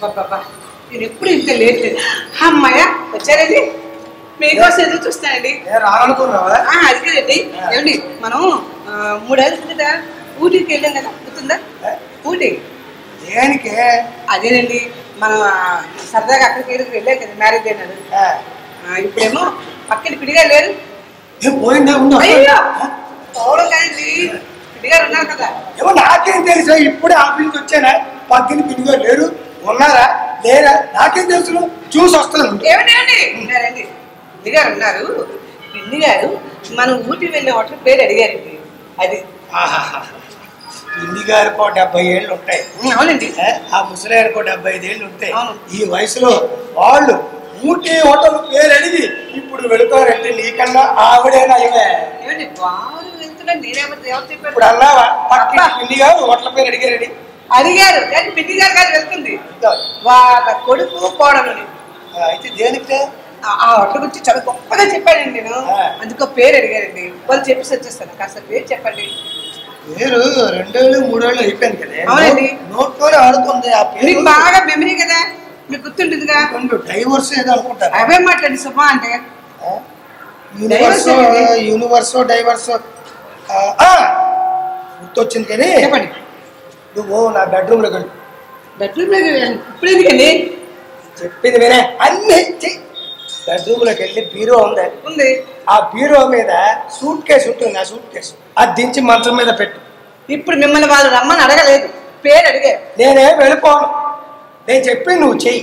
అబ్బబ్బబ్బా నేను ఎప్పుడు ఇంత లేట్ అమ్మాయ వచ్చారండి మీకోసం ఎదురు చూస్తానండి అది కదండి ఏమండి మనం 3 ఏళ్ళ కిందట ఊటీకి వెళ్ళాం కదా గుర్తుందా ఊటీ దేనికి అదేనండి మనం సరదాగా అక్కడికి వెళ్ళాం కదా మ్యారేజ్ అయినాడు ఇప్పుడేమో పక్కన పిడిగా లేరు పోవడం కాదండి పిడిగారు ఉన్నారు కదా ఏమో నాకేం తెలుసు ఇప్పుడే ఆఫీస్కి వచ్చానా పక్కన పిడిగా లేరు ఉన్నారా లేరా నాకేం తెలుసు చూసి వస్తాను ఏమండి పిన్ని గారు ఉన్నారు పిన్ని గారు మనం ఊటీ వెళ్ళే హోటల్ పేరు అడిగారండి అది పిన్ని గారికి 70 ఏళ్ళు ఉంటాయి అవునండి ఆ ముసలాయనకు 75 ఏళ్ళు ఉంటాయి ఈ వయసులో వాళ్ళు ఊటీ హోటల్ పేరు అడిగి ఇప్పుడు వెళుతారంటే నీకన్నా ఆవిడేనా ఏమండి వారు వెళ్తున్నా నేనేమంటే ఎవరు చెప్పారు ఇప్పుడు అన్నావా పక్కన పిన్ని గారు హోటల్ పేరు అడిగారని అడిగారు కానీ పిన్ని గారు కాదు వెళ్తుంది వాళ్ళ కొడుకు కోడలు అయితే దేనికి ఆ హోటల్ గురించి చాలా గొప్పగా చెప్పానండి నేను అందుకో పేరు అడిగారండి వాళ్ళు చెప్పేసి వచ్చేస్తాను కాస్త పేరు చెప్పండి పేరు 2 ఏళ్ళు 3 ఏళ్ళు అయిపోయింది కదా అవునండి నోట్లోనే ఆడుతుంది ఆ పేరు బాగా మెమరీ కదా మీకు గుర్తుంటుందిగా డైవర్స్ ఏదో అనుకుంటారు అవే మాట్లాడి సుమా అంటే యూనివర్సో డైవర్సో గుర్తొచ్చింది కానీ చెప్పండి నువ్వు నా బెడ్రూమ్లోకి వెళ్ళి బెడ్రూమ్లో ఇప్పుడు ఎందుకండి చెప్పింది వినే అన్ని బెడ్రూమ్లోకి వెళ్ళి బీరో ఉంది ఆ బీరో మీద సూట్ కేసు ఉంటుంది ఆ సూట్ కేసు అది దించి మంచం మీద పెట్టు ఇప్పుడు మిమ్మల్ని వాళ్ళు రమ్మని అడగలేదు పేరు అడిగారు నేనే వెళ్ళిపోను నేను చెప్పి నువ్వు చెయ్యి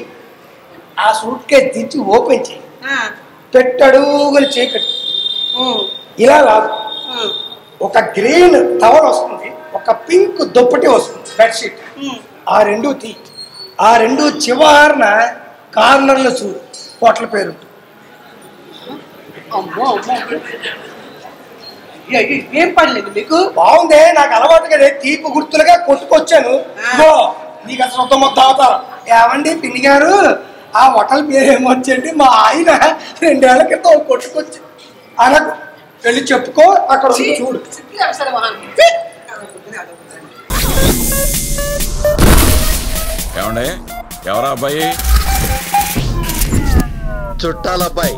ఆ సూట్ కేసు దించి ఓపెన్ చెయ్యి పెట్టడుగుని చీకటి ఇలా రాదు ఒక గ్రీన్ టవల్ వస్తుంది ఒక పింక్ దుప్పటి వస్తుంది బెడ్షీట్ ఆ రెండు తీ ఆ రెండు చివరన కార్నర్లో చూడు హోటల్ పేరు ఏం పడలేదు మీకు బాగుందే నాకు అలవాటు కదా తీపి గుర్తులుగా కొట్టుకొచ్చాను నీకు అసలు మొత్తం అవుతారు ఏమండి పిన్ని గారు ఆ హోటల్ పేరు ఏమొచ్చండి మా ఆయన 2 ఏళ్ల క్రితం కొట్టుకొచ్చి అనకు వెళ్ళి చెప్పుకో అక్కడ చూడు ఏమండి ఎవరా అబ్బాయి చుట్టాల అబ్బాయి